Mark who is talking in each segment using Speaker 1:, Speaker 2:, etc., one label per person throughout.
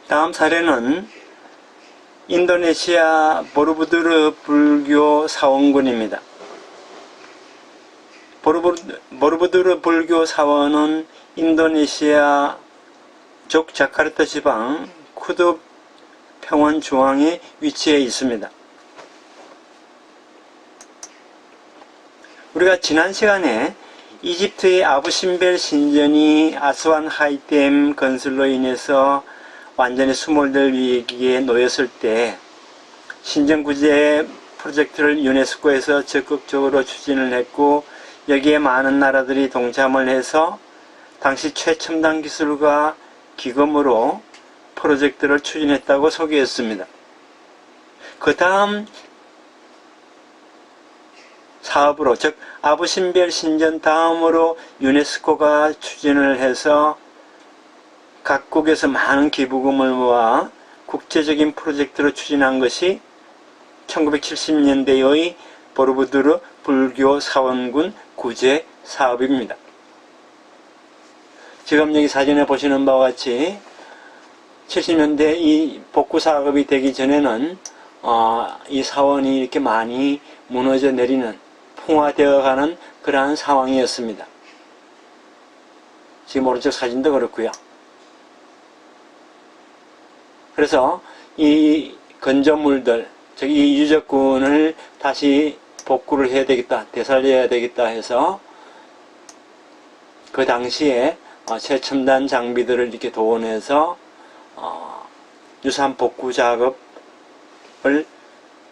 Speaker 1: 다음 사례는 인도네시아 보르부두르 불교 사원군입니다. 보르부두르 불교 사원은 인도네시아 족자카르타 지방 쿠둡 평원 중앙에 위치해 있습니다. 우리가 지난 시간에 이집트의 아부신벨 신전이 아스완 하이댐 건설로 인해서 완전히 수몰될 위기에 놓였을 때 신전 구제 프로젝트를 유네스코에서 적극적으로 추진을 했고, 여기에 많은 나라들이 동참을 해서 당시 최첨단 기술과 기금으로 프로젝트를 추진했다고 소개했습니다. 그 다음 사업으로, 즉 아부신벨 신전 다음으로 유네스코가 추진을 해서 각국에서 많은 기부금을 모아 국제적인 프로젝트를 추진한 것이 1970년대의 보르부두르 불교 사원군 구제 사업입니다. 지금 여기 사진에 보시는 바와 같이 70년대 이 복구 사업이 되기 전에는 이 사원이 이렇게 많이 무너져 내리는, 풍화되어 가는 그러한 상황이었습니다. 지금 오른쪽 사진도 그렇고요. 그래서 이 건조물들, 즉 이 유적군을 다시 복구를 해야 되겠다, 되살려야 되겠다 해서 그 당시에 최첨단 장비들을 이렇게 동원해서 유산 복구 작업을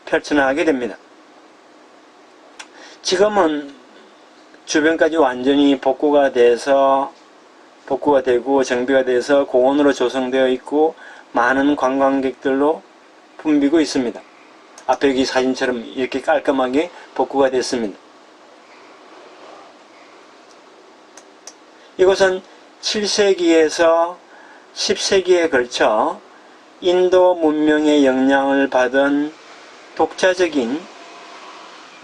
Speaker 1: 펼쳐나가게 됩니다. 지금은 주변까지 완전히 복구가 되고 정비가 돼서 공원으로 조성되어 있고 많은 관광객들로 붐비고 있습니다. 앞에 여기 사진처럼 이렇게 깔끔하게 복구가 됐습니다. 이곳은 7세기에서 10세기에 걸쳐 인도 문명의 영향을 받은 독자적인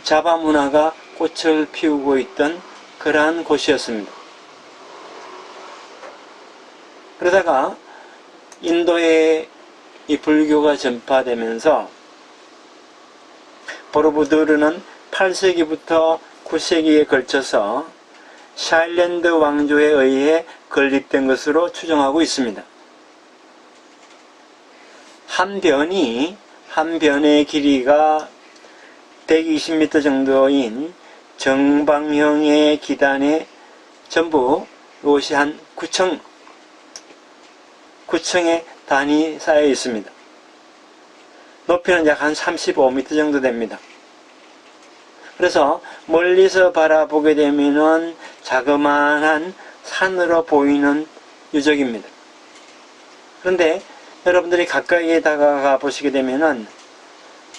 Speaker 1: 자바 문화가 꽃을 피우고 있던 그러한 곳이었습니다. 그러다가 인도에 이 불교가 전파되면서 보르부두르는 8세기부터 9세기에 걸쳐서 샤일랜드 왕조에 의해 건립된 것으로 추정하고 있습니다. 한 변의 길이가 120m 정도인 정방형의 기단에 전부 이것이 한 9층의 단이 쌓여 있습니다. 높이는 약 한 35m 정도 됩니다. 그래서 멀리서 바라보게 되면은 자그마한 산으로 보이는 유적입니다. 그런데 여러분들이 가까이에 다가가 보시게 되면은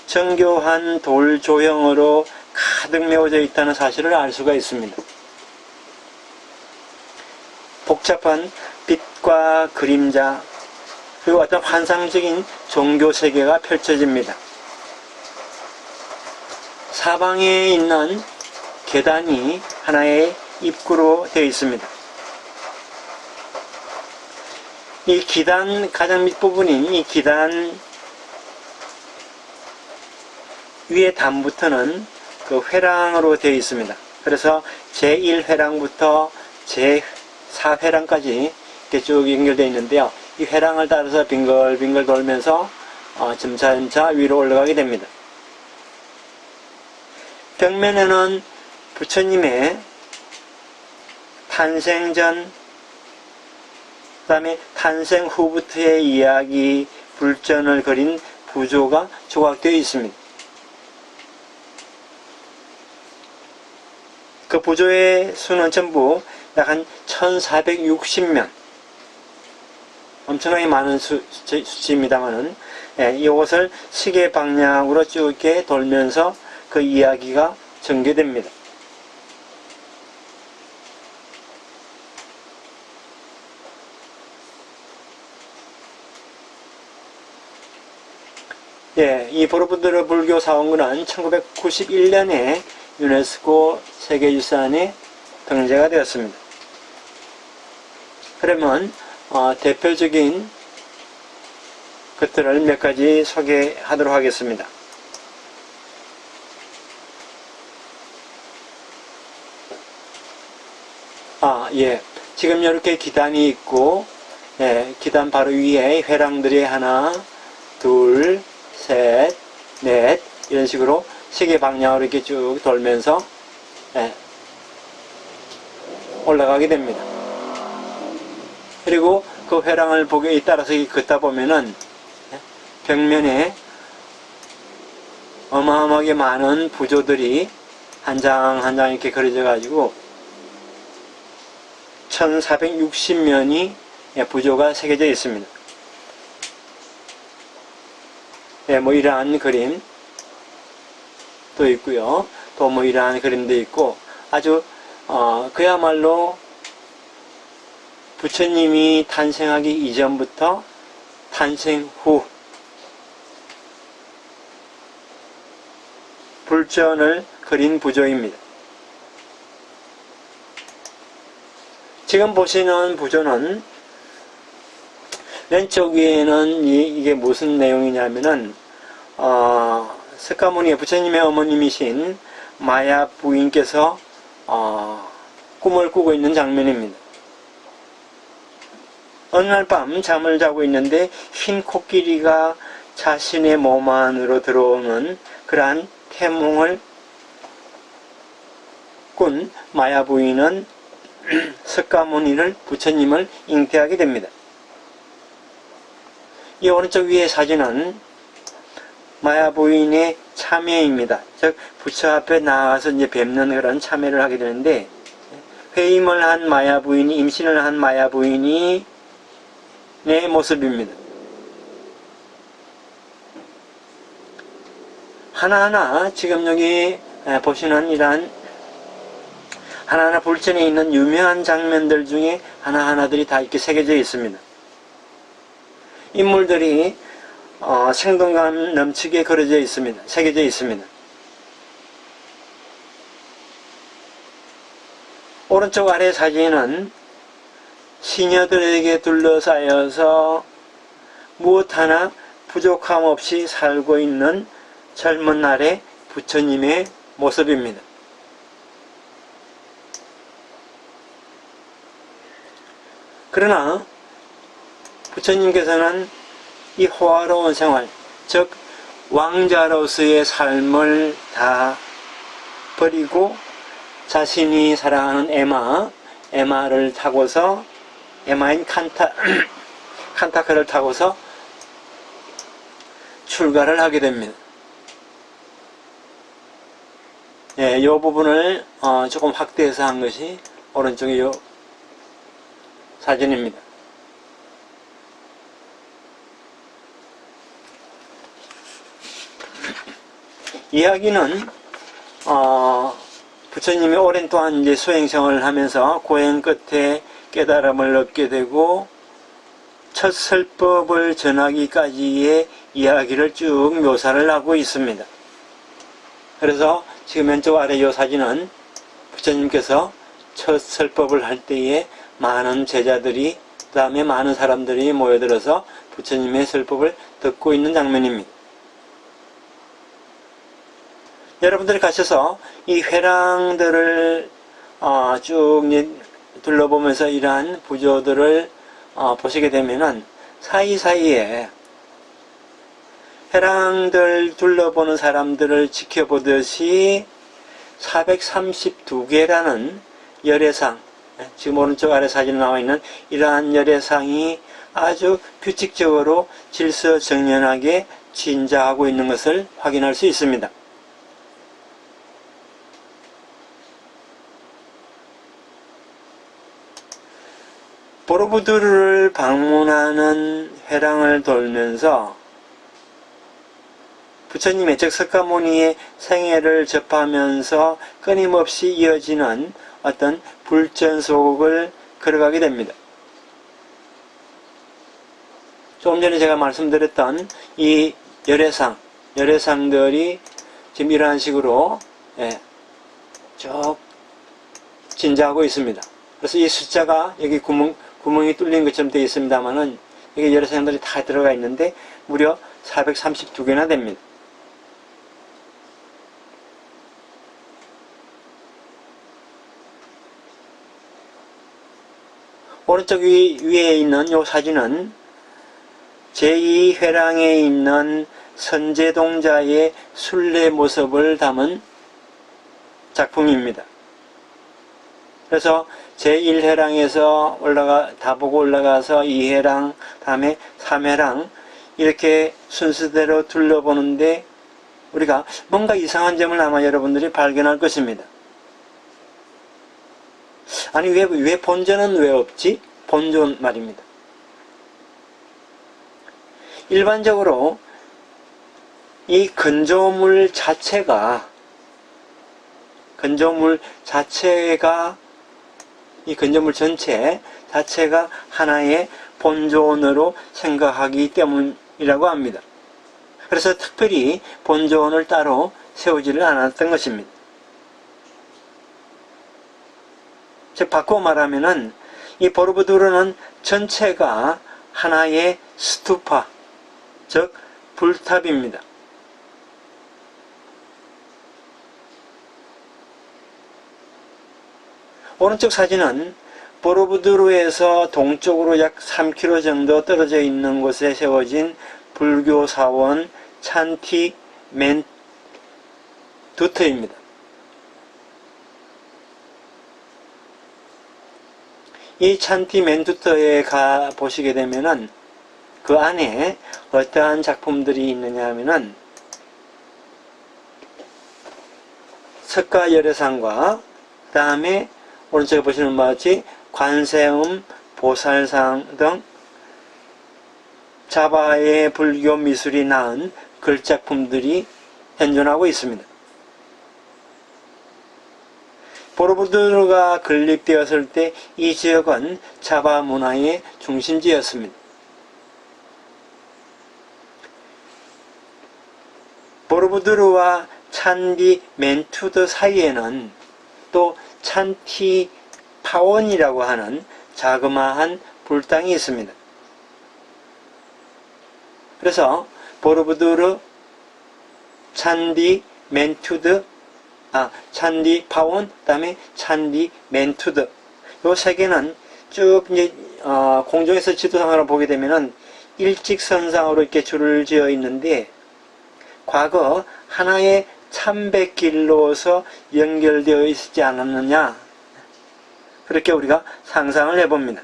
Speaker 1: 정교한 돌 조형으로 가득 메워져 있다는 사실을 알 수가 있습니다. 복잡한 빛과 그림자, 그리고 어떤 환상적인 종교 세계가 펼쳐집니다. 사방에 있는 계단이 하나의 입구로 되어 있습니다. 이 기단 가장 밑부분인 이 기단 위에 단부터는 그 회랑으로 되어 있습니다. 그래서 제1회랑부터 제4회랑까지 이렇게 쭉 연결되어 있는데요. 이 회랑을 따라서 빙글빙글 돌면서 점차점차 위로 올라가게 됩니다. 벽면에는 부처님의 탄생 전, 그 다음에 탄생 후부터의 이야기, 불전을 그린 부조가 조각되어 있습니다. 그 부조의 수는 전부 약 한 1460면, 엄청나게 많은 수치입니다만은, 이것을 시계 방향으로 쭉 이렇게 돌면서 그 이야기가 전개됩니다. 이 보르부두르 불교 사원군은 1991년에 유네스코 세계유산에 등재가 되었습니다. 그러면 대표적인 것들을 몇 가지 소개하도록 하겠습니다. 예. 지금 이렇게 기단이 있고, 예, 기단 바로 위에 회랑들이 하나, 둘, 셋, 넷, 이런 식으로 시계 방향으로 이렇게 쭉 돌면서, 예, 올라가게 됩니다. 그리고 그 회랑을 보기에 따라서 걷다 보면은, 예, 벽면에 어마어마하게 많은 부조들이 한 장 한 장 이렇게 그려져 가지고 1460면이 부조가 새겨져 있습니다. 네, 뭐 이러한 그림도 있고요. 또 뭐 이러한 그림도 있고, 아주 그야말로 부처님이 탄생하기 이전부터 탄생 후 불전을 그린 부조입니다. 지금 보시는 부조는 왼쪽 위에는 이게 무슨 내용이냐면은 석가모니의 부처님의 어머님이신 마야 부인께서 꿈을 꾸고 있는 장면입니다. 어느 날 밤 잠을 자고 있는데 흰 코끼리가 자신의 몸 안으로 들어오는 그러한 태몽을 꾼 마야 부인은 석가모니를 부처님을 잉태하게 됩니다. 이 오른쪽 위의 사진은 마야 부인의 참회입니다. 즉 부처 앞에 나가서 이제 뵙는 그런 참회를 하게 되는데, 회임을 한 마야 부인이, 임신을 한 마야 부인이 내 모습입니다. 하나하나 지금 여기 보시는 이러한 하나하나 불전에 있는 유명한 장면들 중에 하나하나들이 다 이렇게 새겨져 있습니다. 인물들이 생동감 넘치게 그려져 있습니다. 새겨져 있습니다. 오른쪽 아래 사진은 시녀들에게 둘러싸여서 무엇 하나 부족함 없이 살고 있는 젊은 날의 부처님의 모습입니다. 그러나 부처님께서는 이 호화로운 생활, 즉 왕자로서의 삶을 다 버리고 자신이 사랑하는 에마를 타고서, 에마인 칸타크를 타고서 출가를 하게 됩니다. 예, 이 부분을 조금 확대해서 한 것이 오른쪽에 이 사진입니다. 이야기는 부처님이 오랜 동안 이제 수행생활을 하면서 고행 끝에 깨달음을 얻게 되고 첫 설법을 전하기까지의 이야기를 쭉 묘사를 하고 있습니다. 그래서 지금 왼쪽 아래 이 사진은 부처님께서 첫 설법을 할 때에 많은 제자들이, 그 다음에 많은 사람들이 모여들어서 부처님의 설법을 듣고 있는 장면입니다. 여러분들이 가셔서 이 회랑들을 쭉 둘러보면서 이러한 부조들을 보시게 되면은 사이사이에 회랑들 둘러보는 사람들을 지켜보듯이 432개라는 열애상, 지금 오른쪽 아래 사진에 나와 있는 이러한 열애상이 아주 규칙적으로 질서정연하게 진자하고 있는 것을 확인할 수 있습니다. 보로부두르를 방문하는 회랑을 돌면서 부처님의, 즉 석가모니의 생애를 접하면서 끊임없이 이어지는 어떤 불전 속을 걸어가게 됩니다. 조금 전에 제가 말씀드렸던 이 열애상들이 지금 이러한 식으로 쭉 진자하고 있습니다. 그래서 이 숫자가 여기 구멍이 뚫린 것처럼 되어 있습니다만은 이게 열애상들이 다 들어가 있는데 무려 432개나 됩니다. 오른쪽 위에 있는 이 사진은 제2회랑에 있는 선제동자의 순례 모습을 담은 작품입니다. 그래서 제1회랑에서 다 보고 올라가서 2회랑, 다음에 3회랑 이렇게 순서대로 둘러보는데 우리가 뭔가 이상한 점을 아마 여러분들이 발견할 것입니다. 아니 왜 본전은 왜 없지? 본전 말입니다. 일반적으로 이 건조물 자체가 이 건조물 전체 자체가 하나의 본조원으로 생각하기 때문이라고 합니다. 그래서 특별히 본조원을 따로 세우지를 않았던 것입니다. 즉 바꿔 말하면은 이 보르부두르는 전체가 하나의 스투파, 즉 불탑입니다. 오른쪽 사진은 보르부두르에서 동쪽으로 약 3km 정도 떨어져 있는 곳에 세워진 불교 사원 찬티멘두트입니다. 이 찬티멘두트에 가 보시게 되면은 그 안에 어떠한 작품들이 있느냐 하면은 석가열애상과 그 다음에 오른쪽에 보시는 바와 같이 관세음, 보살상 등 자바의 불교 미술이 낳은 글작품들이 현존하고 있습니다. 보르부두르가 건립되었을 때 이 지역은 자바 문화의 중심지였습니다. 보르부두르와 찬디 멘투드 사이에는 또 찬티 파원이라고 하는 자그마한 불당이 있습니다. 그래서 보르부두르, 찬디 멘투드, 찬디 파원, 그 다음에 찬디 멘투드, 요 세 개는 쭉 이제 공중에서 지도상으로 보게 되면은 일직선상으로 이렇게 줄을 지어 있는데 과거 하나의 참배길로서 연결되어 있지 않았느냐, 그렇게 우리가 상상을 해봅니다.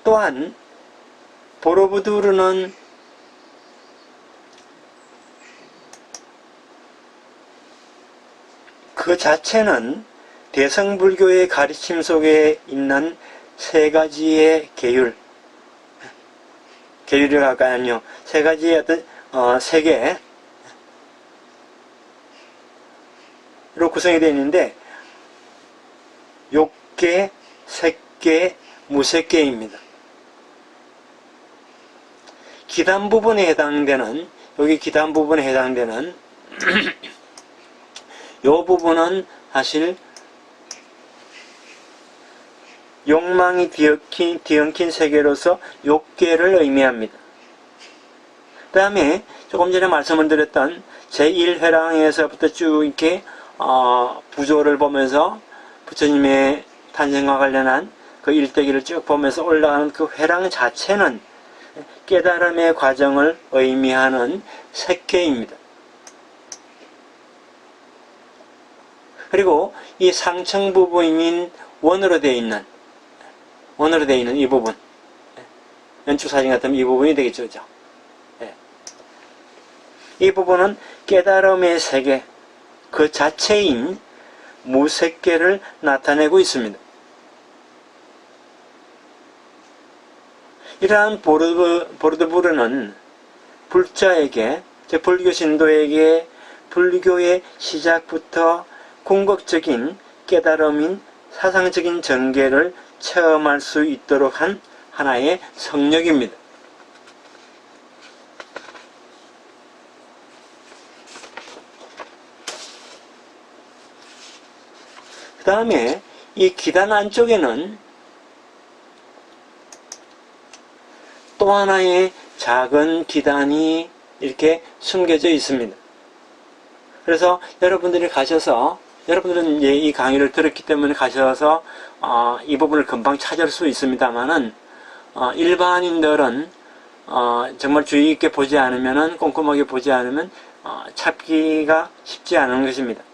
Speaker 1: 또한 보르부두르는 그 자체는 대성불교의 가르침 속에 있는 세 가지의 계율이라고 할까요? 아니요. 세 가지의 어떤 세계로 구성이 되어 있는데 욕계, 색계, 무색계입니다. 기단 부분에 해당되는, 여기 기단 부분에 해당되는 이 부분은 사실 욕망이 뒤엉킨 세계로서 욕계를 의미합니다. 그 다음에 조금 전에 말씀을 드렸던 제1회랑에서부터 쭉 이렇게 부조를 보면서 부처님의 탄생과 관련한 그 일대기를 쭉 보면서 올라가는 그 회랑 자체는 깨달음의 과정을 의미하는 색계입니다. 그리고 이 상층 부분인 원으로 되어 있는 이 부분, 연축 사진 같으면 이 부분이 되겠죠, 그죠? 이 부분은 깨달음의 세계 그 자체인 무색계를 나타내고 있습니다. 이러한 보르부두르는 불자에게, 즉 불교 신도에게 불교의 시작부터 궁극적인 깨달음인 사상적인 전개를 체험할 수 있도록 한 하나의 성역입니다. 다음에 이 기단 안쪽에는 또 하나의 작은 기단이 이렇게 숨겨져 있습니다. 그래서 여러분들이 가셔서, 여러분들은 이제 이 강의를 들었기 때문에 가셔서 이 부분을 금방 찾을 수 있습니다만은 일반인들은 정말 주의 깊게 보지 않으면은, 꼼꼼하게 보지 않으면 찾기가 쉽지 않은 것입니다.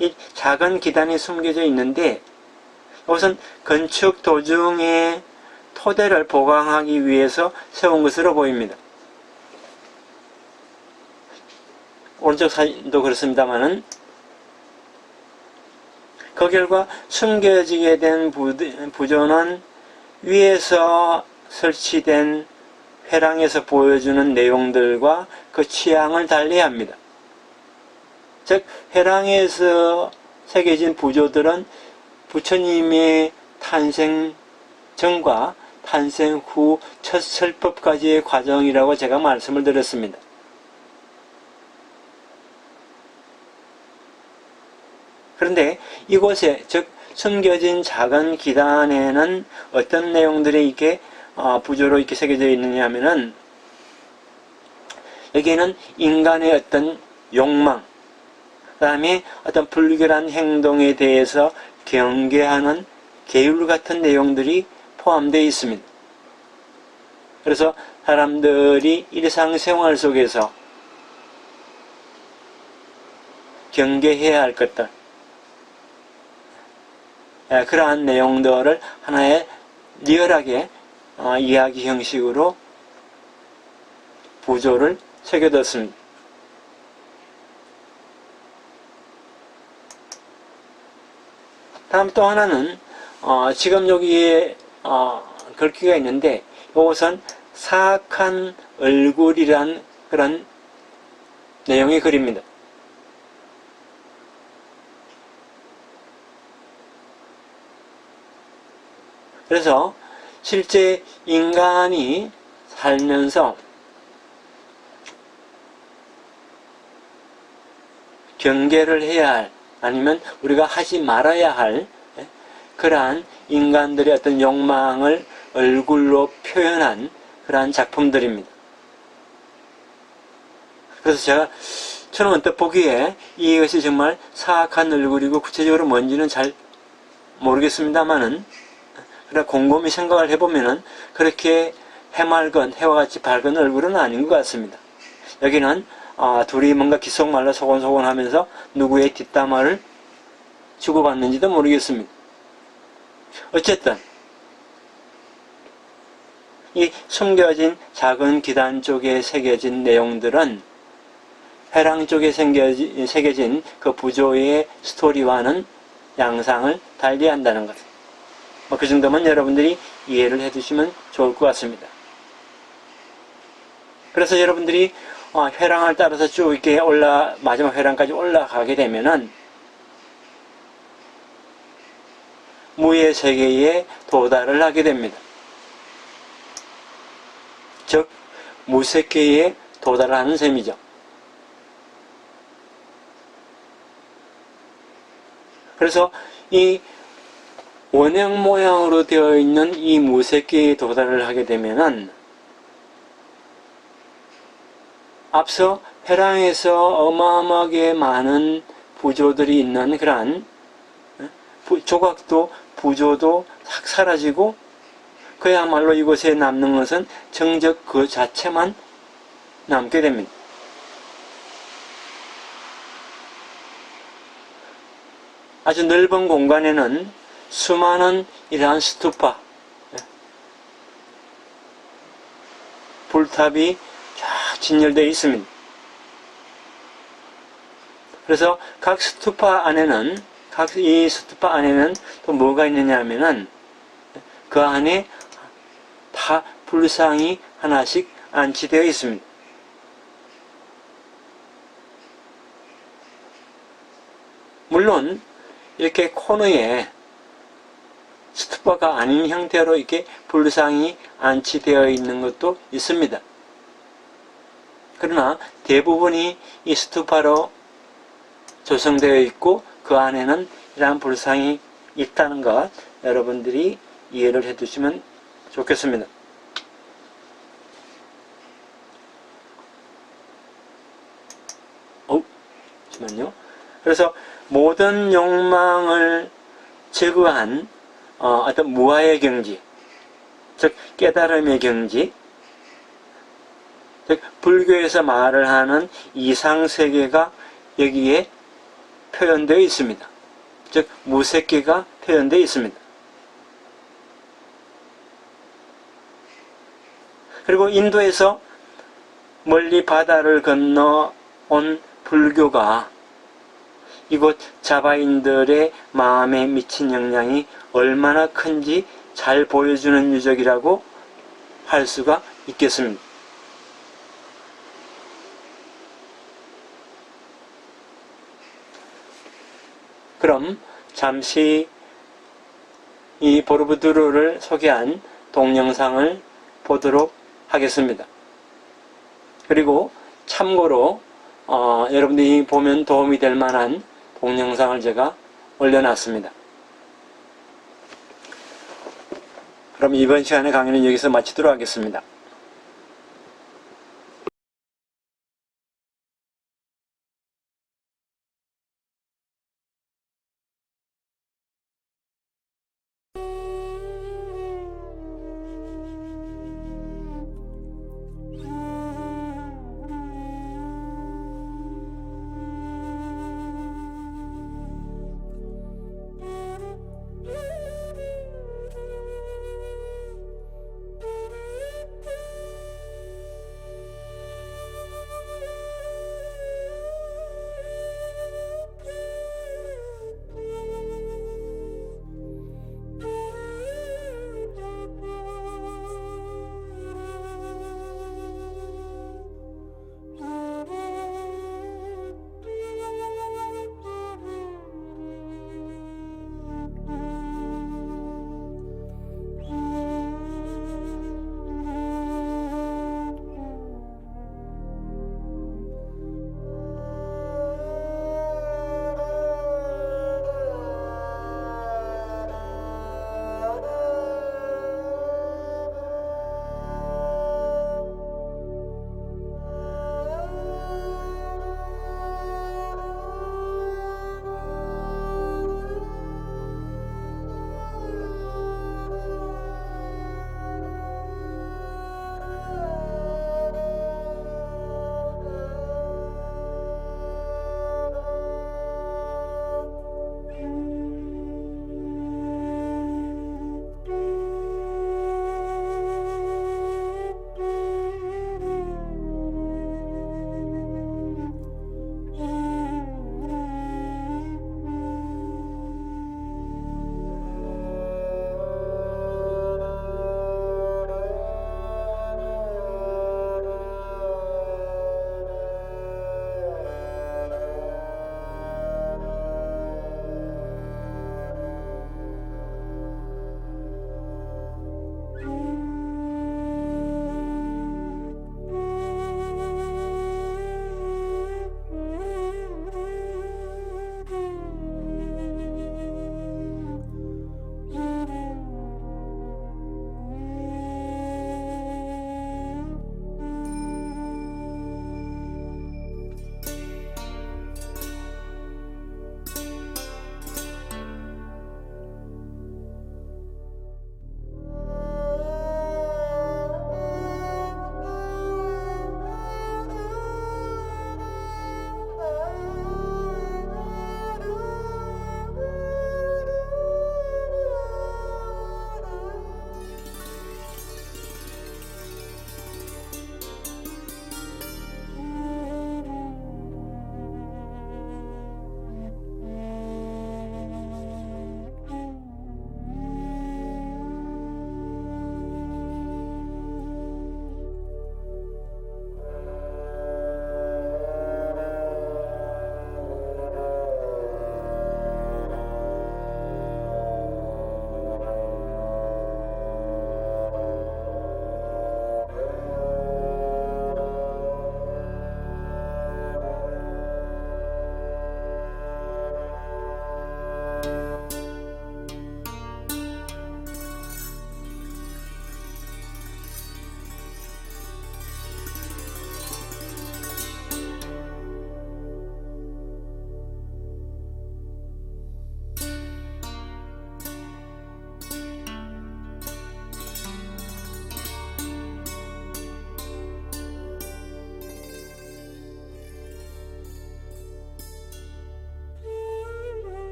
Speaker 1: 이 작은 기단이 숨겨져 있는데 이것은 건축 도중에 토대를 보강하기 위해서 세운 것으로 보입니다. 오른쪽 사진도 그렇습니다만은 그 결과 숨겨지게 된 부조는 위에서 설치된 회랑에서 보여주는 내용들과 그 취향을 달리합니다. 즉 회랑에서 새겨진 부조들은 부처님의 탄생 전과 탄생 후 첫 설법까지의 과정이라고 제가 말씀을 드렸습니다. 그런데 이곳에, 즉 숨겨진 작은 기단에는 어떤 내용들이 이렇게 부조로 이렇게 새겨져 있느냐 하면은, 여기에는 인간의 어떤 욕망, 그 다음에 어떤 불결한 행동에 대해서 경계하는 계율 같은 내용들이 포함되어 있습니다. 그래서 사람들이 일상생활 속에서 경계해야 할 것들, 그러한 내용들을 하나의 리얼하게 이야기 형식으로 부조를 새겨뒀습니다. 다음 또 하나는 지금 여기에 글귀가 있는데, 이것은 사악한 얼굴이란 그런 내용의 글입니다. 그래서 실제 인간이 살면서 경계를 해야 할, 아니면 우리가 하지 말아야 할 그러한 인간들의 어떤 욕망을 얼굴로 표현한 그러한 작품들입니다. 그래서 저는 언뜻 보기에 이것이 정말 사악한 얼굴이고 구체적으로 뭔지는 잘 모르겠습니다만은, 그러나 곰곰이 생각을 해보면은 그렇게 해맑은, 해와 같이 밝은 얼굴은 아닌 것 같습니다. 여기는 둘이 뭔가 귓속말로 소곤소곤 하면서 누구의 뒷담화를 주고받는지도 모르겠습니다. 어쨌든 이 숨겨진 작은 기단 쪽에 새겨진 내용들은 회랑 쪽에 새겨진 그 부조의 스토리와는 양상을 달리한다는 것. 그 정도면 여러분들이 이해를 해두시면 좋을 것 같습니다. 그래서 여러분들이 회랑을 따라서 쭉 이렇게 마지막 회랑까지 올라가게 되면은 무의 세계에 도달을 하게 됩니다. 즉 무세계에 도달하는 셈이죠. 그래서 이 원형 모양으로 되어 있는 이 무색계에 도달을 하게 되면은 앞서 회랑에서 어마어마하게 많은 부조들이 있는 그러한 조각도 부조도 싹 사라지고 그야말로 이곳에 남는 것은 정적 그 자체만 남게 됩니다. 아주 넓은 공간에는 수많은 이러한 스투파, 불탑이 쫙 진열되어 있습니다. 그래서 각 스투파 안에는, 이 스투파 안에는 또 뭐가 있느냐 하면은 그 안에 다 불상이 하나씩 안치되어 있습니다. 물론 이렇게 코너에 스투파가 아닌 형태로 이렇게 불상이 안치되어 있는 것도 있습니다. 그러나 대부분이 이 스투파로 조성되어 있고 그 안에는 이러한 불상이 있다는 것 여러분들이 이해를 해 두시면 좋겠습니다. 잠시만요. 그래서 모든 욕망을 제거한 어떤 무아의 경지, 즉 깨달음의 경지, 즉 불교에서 말을 하는 이상세계가 여기에 표현되어 있습니다. 즉 무색계가 표현되어 있습니다. 그리고 인도에서 멀리 바다를 건너 온 불교가 이곳 자바인들의 마음에 미친 영향이 얼마나 큰지 잘 보여주는 유적이라고 할 수가 있겠습니다. 그럼 잠시 이 보르부두르를 소개한 동영상을 보도록 하겠습니다. 그리고 참고로 여러분들이 보면 도움이 될 만한 동영상을 제가 올려놨습니다. 그럼 이번 시간의 강의는 여기서 마치도록 하겠습니다.